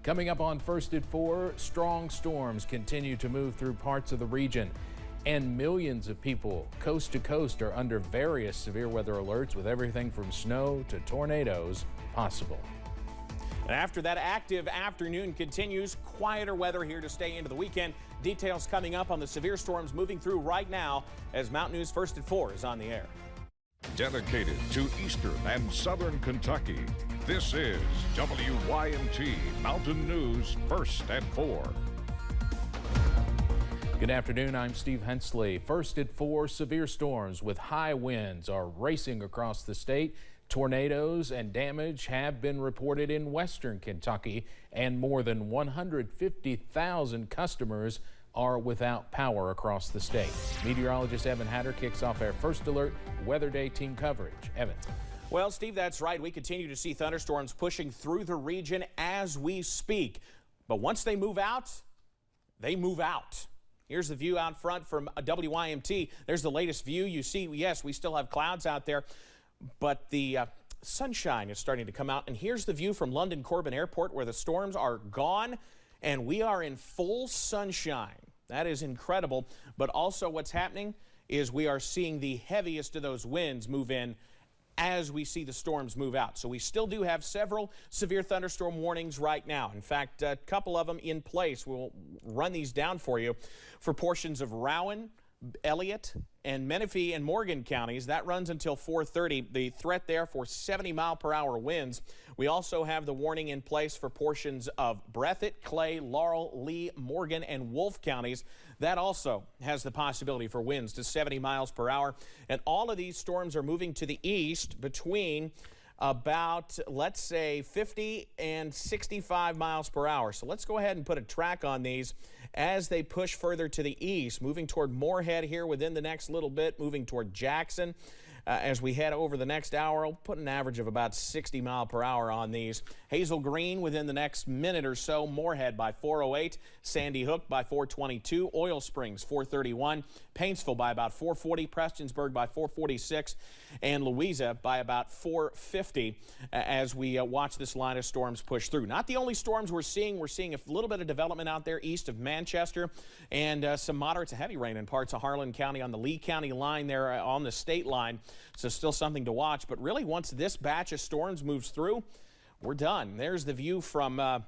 Coming up on First at 4, strong storms continue to move through parts of the region, and millions of people coast to coast are under various severe weather alerts with everything from snow to tornadoes possible. And after that active afternoon continues, quieter weather here to stay into the weekend. Details coming up on the severe storms moving through right now as Mountain News First at 4 is on the air. Dedicated to eastern and southern Kentucky, this is WYMT Mountain News First at 4. Good afternoon, I'm Steve Hensley. First at 4, severe storms with high winds are racing across the state. Tornadoes and damage have been reported in western Kentucky, and more than 150,000 customers are without power across the state. Meteorologist Evan Hatter kicks off our First Alert Weather Day team coverage. Evan. Well, Steve, that's right. We continue to see thunderstorms pushing through the region as we speak. But once they move out, they move out. Here's the view out front from WYMT. There's the latest view. You see, yes, we still have clouds out there, but the sunshine is starting to come out. And here's the view from London Corbin Airport, where the storms are gone and we are in full sunshine. That is incredible. But also what's happening is we are seeing the heaviest of those winds move in as we see the storms move out. So we still do have several severe thunderstorm warnings right now. In fact, a couple of them in place. We'll run these down for you for portions of Rowan, Elliott, and Menifee and Morgan counties. That runs until 4:30. The threat there for 70-mile-per-hour winds. We also have the warning in place for portions of Breathitt, Clay, Laurel, Lee, Morgan, and Wolfe counties. That also has the possibility for winds to 70 miles per hour. And all of these storms are moving to the east between about, let's say, 50 and 65 miles per hour. So let's go ahead and put a track on these as they push further to the east, moving toward Moorhead here within the next little bit, moving toward Jackson. As we head over the next hour, we'll put an average of about 60 mile per hour on these. Hazel Green within the next minute or so. Moorhead by 4:08. Sandy Hook by 4:22. Oil Springs 4:31. Paintsville by about 4:40. Prestonsburg by 4:46. And Louisa by about 4:50 as we watch this line of storms push through. Not the only storms we're seeing. We're seeing a little bit of development out there east of Manchester, and some moderate to heavy rain in parts of Harlan County on the Lee County line there on the state line. So still something to watch. But really, once this batch of storms moves through, we're done. There's the view from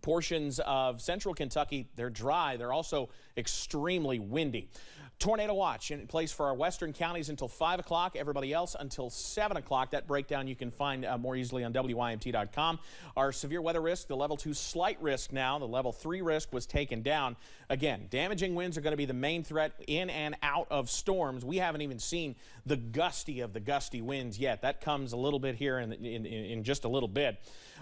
portions of central Kentucky. They're dry. They're also extremely windy. Tornado watch in place for our western counties until 5 o'clock. Everybody else until 7 o'clock. That breakdown you can find more easily on WYMT.com. Our severe weather risk, the level 2 slight risk now. The level 3 risk was taken down. Again, damaging winds are going to be the main threat in and out of storms. We haven't even seen the gusty of the gusty winds yet. That comes a little bit here in just a little bit.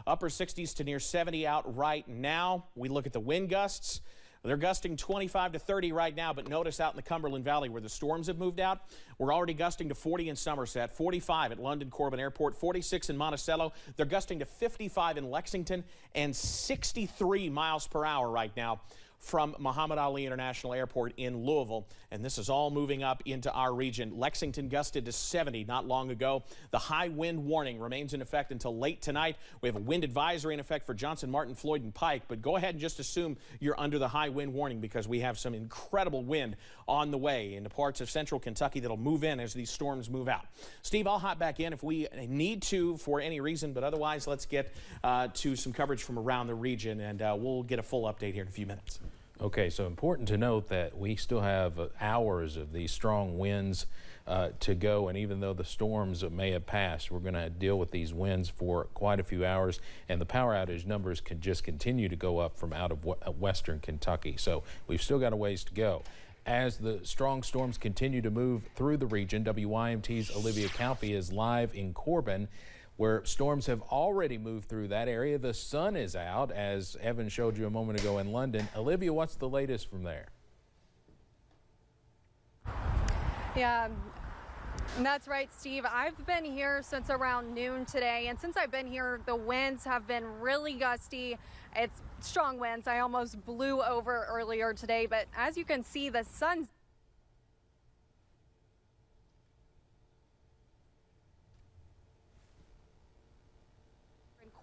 Upper 60s to near 70 out right now. We look at the wind gusts. They're gusting 25 to 30 right now, but notice out in the Cumberland Valley where the storms have moved out, we're already gusting to 40 in Somerset, 45 at London Corbin Airport, 46 in Monticello. They're gusting to 55 in Lexington and 63 miles per hour right now from Muhammad Ali International Airport in Louisville. And this is all moving up into our region. Lexington gusted to 70 not long ago. The high wind warning remains in effect until late tonight. We have a wind advisory in effect for Johnson, Martin, Floyd, and Pike. But go ahead and just assume you're under the high wind warning because we have some incredible wind on the way into parts of central Kentucky that'll move in as these storms move out. Steve, I'll hop back in if we need to for any reason, but otherwise let's get to some coverage from around the region, and we'll get a full update here in a few minutes. Okay, so important to note that we still have hours of these strong winds to go, and even though the storms may have passed, we're going to deal with these winds for quite a few hours, and the power outage numbers can just continue to go up from out of western Kentucky. So we've still got a ways to go. As the strong storms continue to move through the region, WYMT's Olivia Calfee is live in Corbin, where storms have already moved through that area. The sun is out, as Evan showed you a moment ago in London. Olivia, what's the latest from there? Yeah, that's right, Steve. I've been here since around noon today, and since I've been here, the winds have been really gusty. It's strong winds. I almost blew over earlier today, but as you can see, the sun's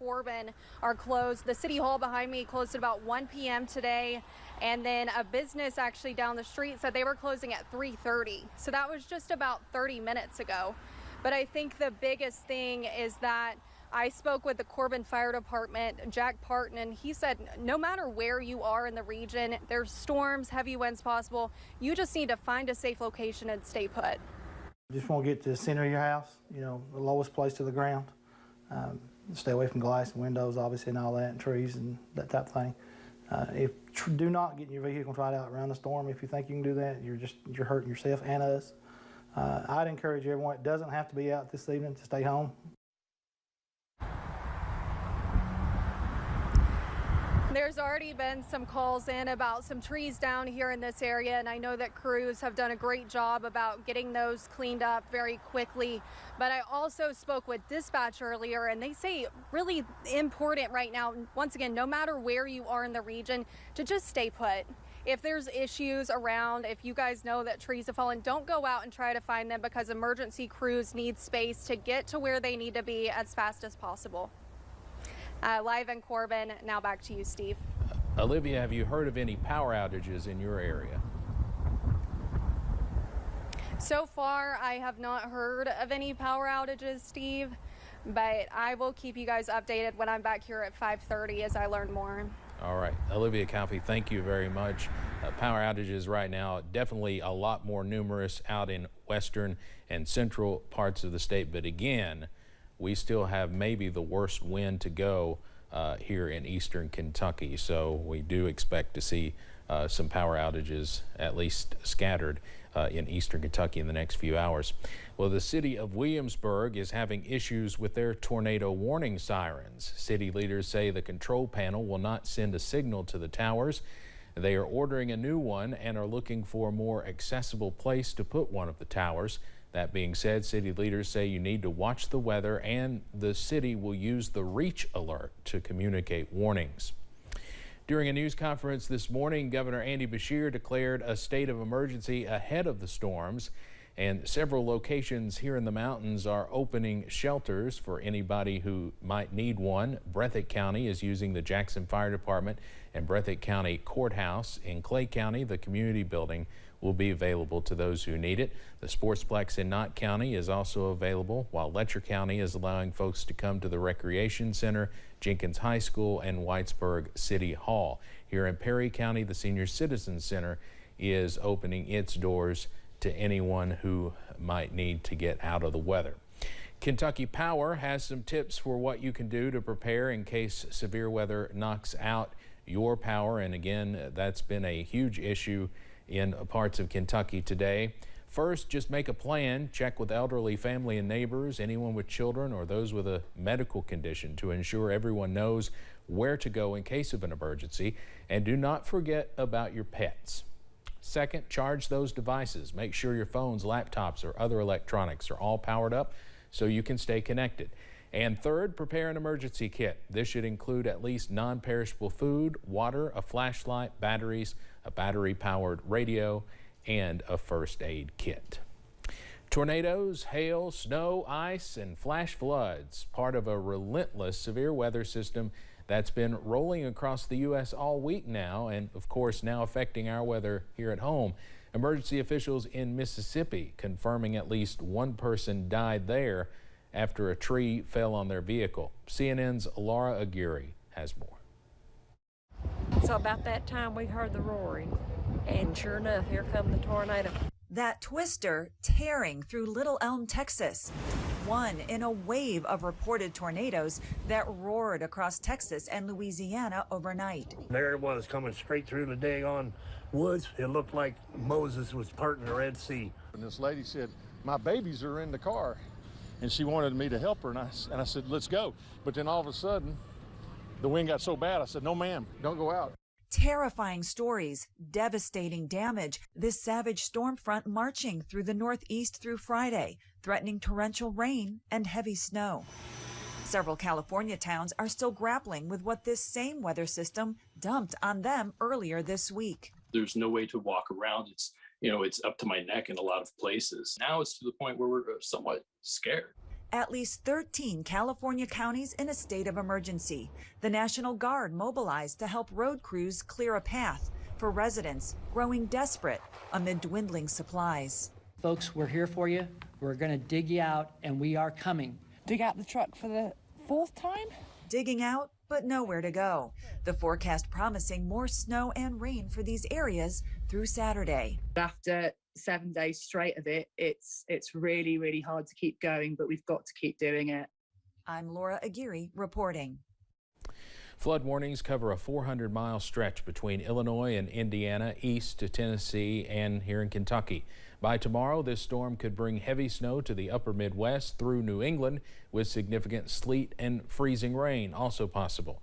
Corbin are closed. The City Hall behind me closed at about 1 p.m. today. And then a business actually down the street said they were closing at 3:30. So that was just about 30 minutes ago. But I think the biggest thing is that I spoke with the Corbin Fire Department, Jack Parton, and he said no matter where you are in the region, there's storms, heavy winds possible. You just need to find a safe location and stay put. Just want to get to the center of your house, you know, the lowest place to the ground. Stay away from glass and windows, obviously, and all that, and trees and that type of thing. Do not get in your vehicle and try to outrun the storm. If you think you can do that, you're hurting yourself and us. I'd encourage everyone, it doesn't have to be out this evening, to stay home. There's already been some calls in about some trees down here in this area, and I know that crews have done a great job about getting those cleaned up very quickly. But I also spoke with dispatch earlier, and they say really important right now, once again, no matter where you are in the region, to just stay put. If there's issues around, if you guys know that trees have fallen, don't go out and try to find them, because emergency crews need space to get to where they need to be as fast as possible. Live in Corbin, now back to you, Steve. Olivia, have you heard of any power outages in your area? So far, I have not heard of any power outages, Steve, but I will keep you guys updated when I'm back here at 5:30 as I learn more. All right, Olivia Calfee, thank you very much. Power outages right now, definitely a lot more numerous out in western and central parts of the state, but again, we still have maybe the worst wind to go here in eastern Kentucky. So we do expect to see some power outages, at least scattered, in eastern Kentucky in the next few hours. Well, the city of Williamsburg is having issues with their tornado warning sirens. City leaders say the control panel will not send a signal to the towers. They are ordering a new one and are looking for a more accessible place to put one of the towers. That being said, city leaders say you need to watch the weather, and the city will use the reach alert to communicate warnings. During a news conference this morning, Governor Andy Beshear declared a state of emergency ahead of the storms, and several locations here in the mountains are opening shelters for anybody who might need one. Breathitt County is using the Jackson Fire Department and Breathitt County Courthouse. In Clay County, the community building will be available to those who need it. The Sportsplex in Knott County is also available, while Letcher County is allowing folks to come to the Recreation Center, Jenkins High School, and Whitesburg City Hall. Here in Perry County, the Senior Citizen Center is opening its doors to anyone who might need to get out of the weather. Kentucky Power has some tips for what you can do to prepare in case severe weather knocks out your power. And again, that's been a huge issue in parts of Kentucky today. First, just make a plan. Check with elderly family and neighbors, anyone with children, or those with a medical condition to ensure everyone knows where to go in case of an emergency. And do not forget about your pets. Second, charge those devices. Make sure your phones, laptops, or other electronics are all powered up so you can stay connected. And third, prepare an emergency kit. This should include at least non-perishable food, water, a flashlight, batteries, a battery-powered radio, and a first aid kit. Tornadoes, hail, snow, ice, and flash floods, part of a relentless severe weather system that's been rolling across the U.S. all week now, and of course now affecting our weather here at home. Emergency officials in Mississippi confirming at least one person died there after a tree fell on their vehicle. CNN's Laura Aguirre has more. So about that time we heard the roaring, and sure enough, here come the tornado. That twister tearing through Little Elm, Texas. One in a wave of reported tornadoes that roared across Texas and Louisiana overnight. There it was, coming straight through the daggone woods. It looked like Moses was parting the Red Sea. And this lady said, "My babies are in the car." And she wanted me to help her, and I said, "Let's go." But then all of a sudden, the wind got so bad, I said, "No, ma'am, don't go out." Terrifying stories, devastating damage. This savage storm front marching through the Northeast through Friday, threatening torrential rain and heavy snow. Several California towns are still grappling with what this same weather system dumped on them earlier this week. There's no way to walk around. It's up to my neck in a lot of places. Now it's to the point where we're somewhat scared. At least 13 California counties in a state of emergency. The National Guard mobilized to help road crews clear a path for residents growing desperate amid dwindling supplies. Folks, we're here for you. We're going to dig you out, and we are coming. Dig out the truck for the 4th time? Digging out, but nowhere to go. The forecast promising more snow and rain for these areas through Saturday. After 7 days straight of it, it's really, really hard to keep going, but we've got to keep doing it. I'm Laura Aguirre reporting. Flood warnings cover a 400-mile stretch between Illinois and Indiana, east to Tennessee, and here in Kentucky. By tomorrow, this storm could bring heavy snow to the upper Midwest through New England, with significant sleet and freezing rain also possible.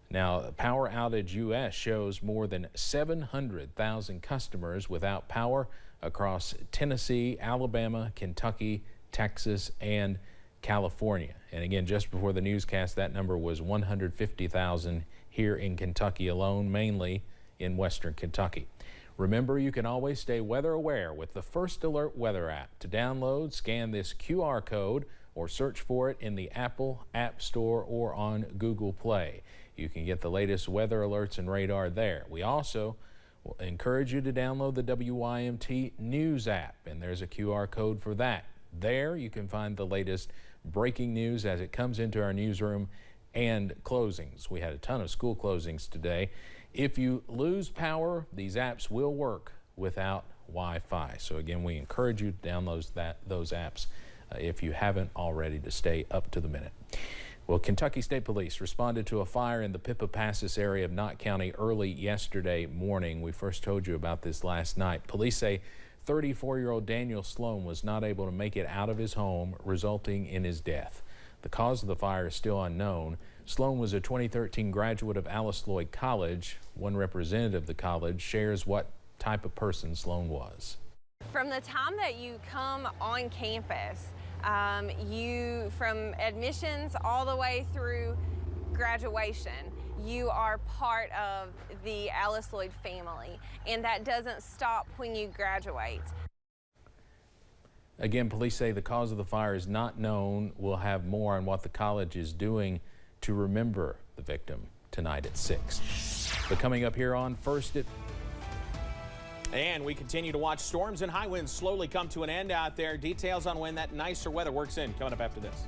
Now, Power Outage US shows more than 700,000 customers without power across Tennessee, Alabama, Kentucky, Texas, and California. And again, just before the newscast, that number was 150,000 here in Kentucky alone, mainly in western Kentucky. Remember, you can always stay weather aware with the First Alert Weather app. To download, scan this QR code or search for it in the Apple App Store or on Google Play. You can get the latest weather alerts and radar there. We also will encourage you to download the WYMT News app, and there's a QR code for that. There you can find the latest breaking news as it comes into our newsroom and closings. We had a ton of school closings today. If you lose power, these apps will work without Wi-Fi. So again, we encourage you to download those apps if you haven't already, to stay up to the minute. Well, Kentucky State Police responded to a fire in the Pippa-Passes area of Knott County early yesterday morning. We first told you about this last night. Police say 34-year-old Daniel Sloan was not able to make it out of his home, resulting in his death. The cause of the fire is still unknown. Sloan was a 2013 graduate of Alice Lloyd College. One representative of the college shares what type of person Sloan was. From the time that you come on campus, from admissions all the way through graduation, you are part of the Alice Lloyd family, and that doesn't stop when you graduate. Again, police say the cause of the fire is not known. We'll have more on what the college is doing to remember the victim tonight at 6. But coming up here on First at... And we continue to watch storms and high winds slowly come to an end out there. Details on when that nicer weather works in coming up after this.